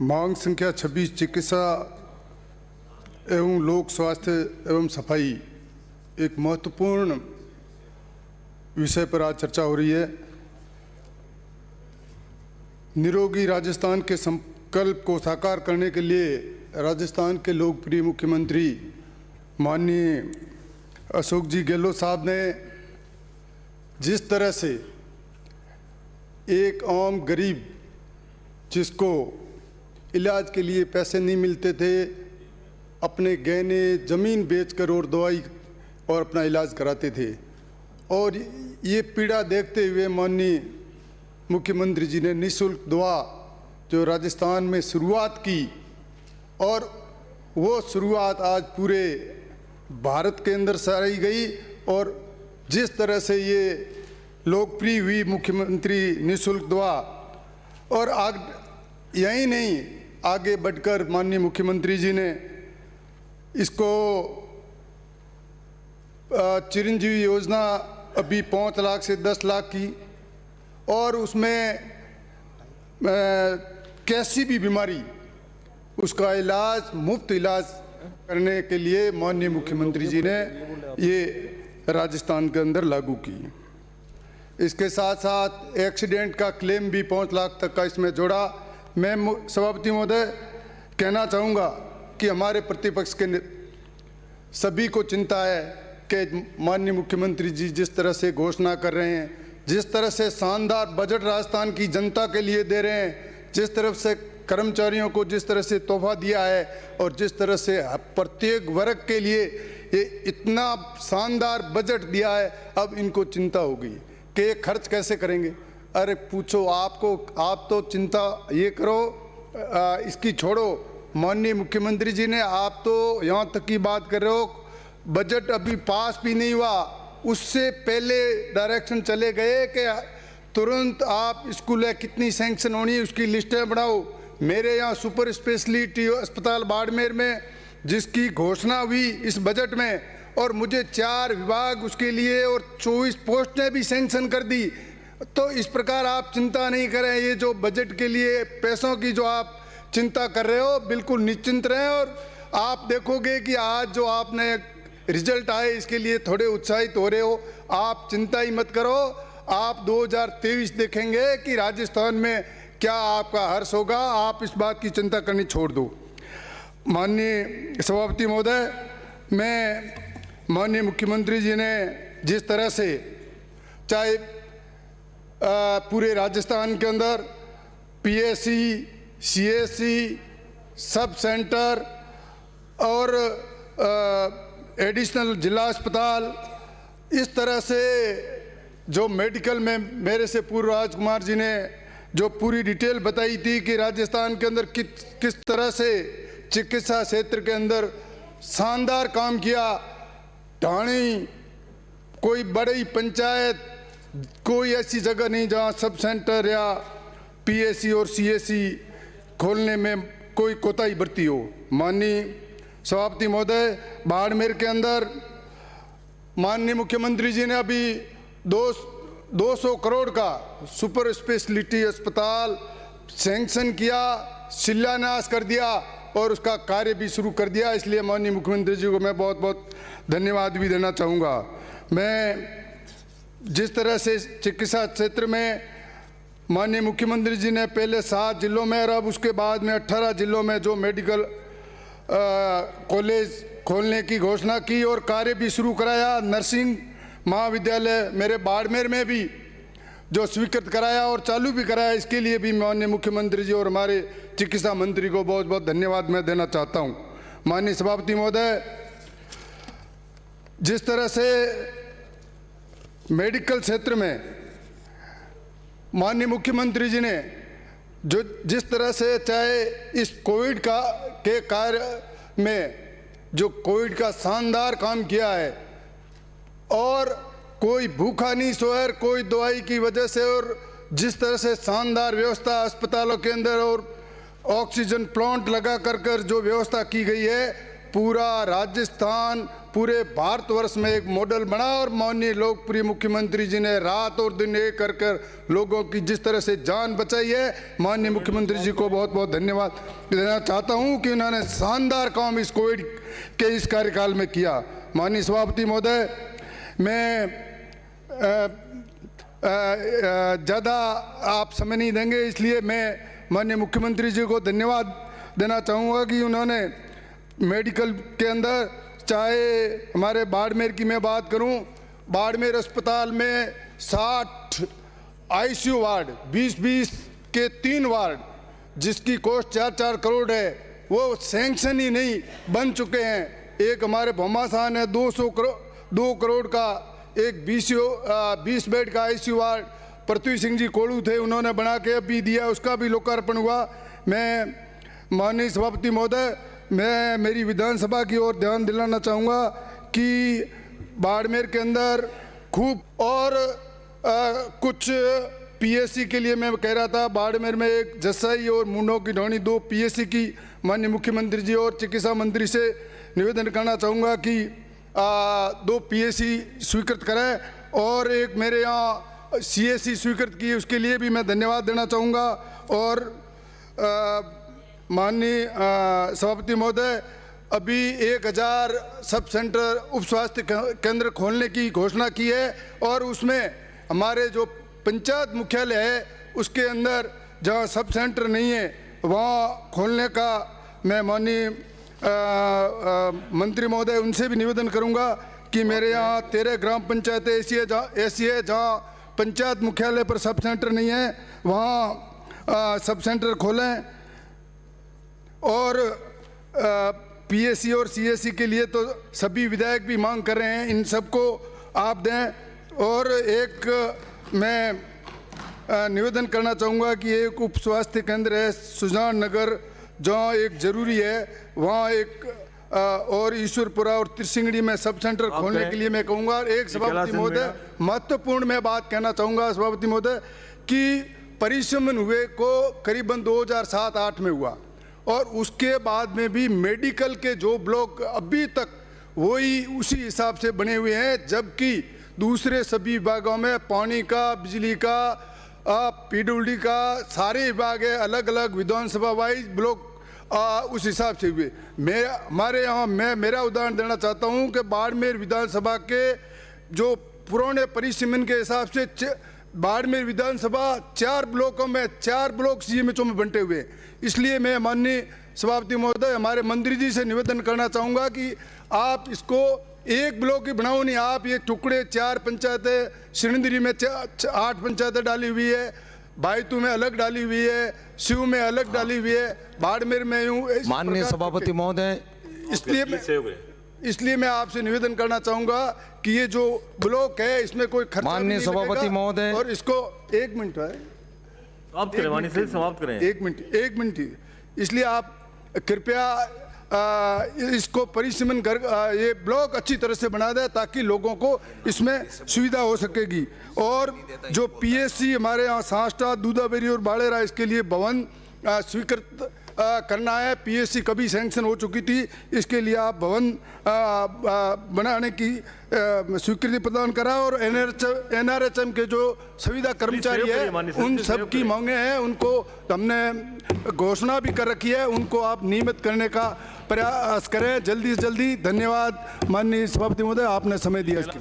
मांग संख्या 26 चिकित्सा एवं लोक स्वास्थ्य एवं सफाई एक महत्वपूर्ण विषय पर आज चर्चा हो रही है। निरोगी राजस्थान के संकल्प को साकार करने के लिए राजस्थान के लोकप्रिय मुख्यमंत्री माननीय अशोक जी गहलोत साहब ने जिस तरह से एक आम गरीब जिसको इलाज के लिए पैसे नहीं मिलते थे, अपने गहने ज़मीन बेचकर और दवाई और अपना इलाज कराते थे, और ये पीड़ा देखते हुए माननीय मुख्यमंत्री जी ने निःशुल्क दवा जो राजस्थान में शुरुआत की, और वो शुरुआत आज पूरे भारत के अंदर सराही गई। और जिस तरह से ये लोकप्रिय हुई मुख्यमंत्री निःशुल्क दवा, और यही नहीं आगे बढ़कर माननीय मुख्यमंत्री जी ने इसको चिरंजीवी योजना अभी 5 लाख से 10 लाख की, और उसमें कैसी भी बीमारी उसका इलाज मुफ्त इलाज करने के लिए माननीय मुख्यमंत्री जी ने ये राजस्थान के अंदर लागू की। इसके साथ साथ एक्सीडेंट का क्लेम भी 5 लाख तक का इसमें जोड़ा। मैं सभापति महोदय कहना चाहूँगा कि हमारे प्रतिपक्ष के सभी को चिंता है कि माननीय मुख्यमंत्री जी जिस तरह से घोषणा कर रहे हैं, जिस तरह से शानदार बजट राजस्थान की जनता के लिए दे रहे हैं, जिस तरफ से कर्मचारियों को जिस तरह से तोहफा दिया है, और जिस तरह से प्रत्येक वर्ग के लिए ये इतना शानदार बजट दिया है, अब इनको चिंता होगी कि ये खर्च कैसे करेंगे। अरे पूछो, आप तो चिंता ये करो, इसकी छोड़ो। माननीय मुख्यमंत्री जी ने, आप तो यहाँ तक की बात कर रहे हो, बजट अभी पास भी नहीं हुआ, उससे पहले डायरेक्शन चले गए कि तुरंत आप स्कूलें कितनी सैंक्शन होनी है उसकी लिस्टें बनाओ। मेरे यहाँ सुपर स्पेशलिटी अस्पताल बाड़मेर में जिसकी घोषणा हुई इस बजट में, और मुझे 4 विभाग उसके लिए और 24 पोस्टें भी सैंक्शन कर दी। तो इस प्रकार आप चिंता नहीं करें, ये जो बजट के लिए पैसों की जो आप चिंता कर रहे हो, बिल्कुल निश्चिंत रहें। और आप देखोगे कि आज जो आपने रिजल्ट आए इसके लिए थोड़े उत्साहित हो रहे हो। आप चिंता ही मत करो, आप 2023 देखेंगे कि राजस्थान में क्या आपका हर्ष होगा। आप इस बात की चिंता करनी छोड़ दो। माननीय सभापति महोदय, मैं माननीय मुख्यमंत्री जी ने जिस तरह से चाहे पूरे राजस्थान के अंदर पीएससी, सीएससी, सब सेंटर और एडिशनल जिला अस्पताल, इस तरह से जो मेडिकल में मेरे से पूर्व राजकुमार जी ने जो पूरी डिटेल बताई थी कि राजस्थान के अंदर किस तरह से चिकित्सा क्षेत्र के अंदर शानदार काम किया। ढाणी कोई बड़ी पंचायत, कोई ऐसी जगह नहीं जहां सब सेंटर या पीएससी और सीएससी खोलने में कोई कोताही बरती हो। माननीय सभापति महोदय, बाड़मेर के अंदर माननीय मुख्यमंत्री जी ने अभी 200 करोड़ का सुपर स्पेशलिटी अस्पताल सैंक्शन किया, शिलान्यास कर दिया और उसका कार्य भी शुरू कर दिया। इसलिए माननीय मुख्यमंत्री जी को मैं बहुत बहुत धन्यवाद भी देना चाहूँगा। मैं जिस तरह से चिकित्सा क्षेत्र में माननीय मुख्यमंत्री जी ने पहले 7 जिलों में और अब उसके बाद में 18 जिलों में जो मेडिकल कॉलेज खोलने की घोषणा की और कार्य भी शुरू कराया, नर्सिंग महाविद्यालय मेरे बाड़मेर में भी जो स्वीकृत कराया और चालू भी कराया, इसके लिए भी माननीय मुख्यमंत्री जी और हमारे चिकित्सा मंत्री को बहुत बहुत धन्यवाद मैं देना चाहता हूँ। माननीय सभापति महोदय, जिस तरह से मेडिकल क्षेत्र में माननीय मुख्यमंत्री जी ने जो जिस तरह से चाहे इस कोविड के कार्य में जो कोविड का शानदार काम किया है, और कोई भूखा नहीं सोया, कोई दवाई की वजह से, और जिस तरह से शानदार व्यवस्था अस्पतालों के अंदर और ऑक्सीजन प्लांट लगा कर जो व्यवस्था की गई है, पूरा राजस्थान पूरे भारतवर्ष में एक मॉडल बना और माननीय लोकप्रिय मुख्यमंत्री जी ने रात और दिन एक कर कर लोगों की जिस तरह से जान बचाई है, माननीय मुख्यमंत्री जी को बहुत बहुत धन्यवाद देना चाहता हूं कि उन्होंने शानदार काम इस कोविड के इस कार्यकाल में किया। माननीय सभापति महोदय, मैं ज़्यादा आप समय नहीं देंगे, इसलिए मैं माननीय मुख्यमंत्री जी को धन्यवाद देना चाहूँगा कि उन्होंने मेडिकल के अंदर, चाहे हमारे बाड़मेर की मैं बात करूं, बाड़मेर अस्पताल में 60 आईसीयू वार्ड, 20-20 के 3 वार्ड, जिसकी कॉस्ट 4-4 करोड़ है, वो सैंक्शन ही नहीं बन चुके हैं। एक हमारे भौमासान है 2 करोड़ का एक 20 बेड का आईसीयू वार्ड, पृथ्वी सिंह जी कोड़ू थे, उन्होंने बना के अभी दिया, उसका भी लोकार्पण हुआ। मैं माननीय सभापति महोदय, मैं मेरी विधानसभा की ओर ध्यान दिलाना चाहूँगा कि बाड़मेर के अंदर खूब और कुछ पीएससी के लिए मैं कह रहा था, बाड़मेर में एक जसाई और मुंडो की ढोनी 2 पीएससी की माननीय मुख्यमंत्री जी और चिकित्सा मंत्री से निवेदन करना चाहूँगा कि 2 पीएससी स्वीकृत करें और एक मेरे यहाँ सीएससी स्वीकृत की, उसके लिए भी मैं धन्यवाद देना चाहूँगा। और माननीय सभापति महोदय, अभी 1000 सब सेंटर उप स्वास्थ्य केंद्र खोलने की घोषणा की है और उसमें हमारे जो पंचायत मुख्यालय है उसके अंदर जहाँ सब सेंटर नहीं है वहाँ खोलने का मैं माननीय मंत्री महोदय उनसे भी निवेदन करूँगा कि मेरे यहाँ 13 ग्राम पंचायतें ऐसी है जहाँ पंचायत मुख्यालय पर सब सेंटर नहीं है, वहाँ सब सेंटर खोलें। और पीएससी और सीएससी के लिए तो सभी विधायक भी मांग कर रहे हैं, इन सबको आप दें। और एक मैं निवेदन करना चाहूँगा कि एक उप स्वास्थ्य केंद्र है सुजान नगर, जहाँ एक ज़रूरी है, वहाँ एक और ईश्वरपुरा और त्रिसिंगड़ी में सब सेंटर खोलने के लिए मैं कहूँगा। एक सभापति महोदय, महत्वपूर्ण मैं बात कहना चाहूँगा सभापति महोदय कि परिसमन हुए को करीबन 2007-8 में हुआ और उसके बाद में भी मेडिकल के जो ब्लॉक अभी तक वही उसी हिसाब से बने हुए हैं, जबकि दूसरे सभी विभागों में पानी का, बिजली का, पीडब्ल्यूडी का सारे विभाग है, अलग अलग विधानसभा वाइज ब्लॉक उस हिसाब से हुए। हमारे यहाँ मैं मेरा उदाहरण देना चाहता हूँ कि बाड़मेर विधानसभा के जो पुराने परिसीमन के हिसाब से बाड़मेर विधानसभा 4 ब्लॉकों में 4 ब्लॉक सीएमएचओ में बंटे हुए। इसलिए मैं माननीय सभापति महोदय हमारे मंत्री जी से निवेदन करना चाहूँगा कि आप इसको एक ब्लॉक ही बनाओ नहीं, आप ये टुकड़े 4 पंचायतें, सिणंदरी में 8 पंचायतें डाली हुई है, भाईतू में अलग डाली हुई है, शिव में अलग डाली हुई है, बाड़मेर में यूँ। माननीय सभापति महोदय, इसलिए मैं आपसे निवेदन करना चाहूंगा कि ये जो ब्लॉक है इसमें कोई खर्चा माननीय सभापति महोदय, और इसको 1 मिनट है, समाप्त करें माननीय से, समाप्त करें। 1 मिनट, इसलिए आप कृपया इसको परिसीमन कर ये ब्लॉक अच्छी तरह से बना दे ताकि लोगों को इसमें सुविधा हो सकेगी। और जो पीएससी हमारे यहाँ सांष्टा, दूधाबेरी और बाड़ेरा, इसके लिए भवन स्वीकृत करना है। पीएससी कभी सैंक्शन हो चुकी थी, इसके लिए आप भवन बनाने की स्वीकृति प्रदान करा। और एनआरएचएम के जो संविदा कर्मचारी है उन सब की मांगे हैं, उनको हमने घोषणा भी कर रखी है, उनको आप नियमित करने का प्रयास करें जल्दी से जल्दी। धन्यवाद माननीय सभापति महोदय, आपने समय दिया इसके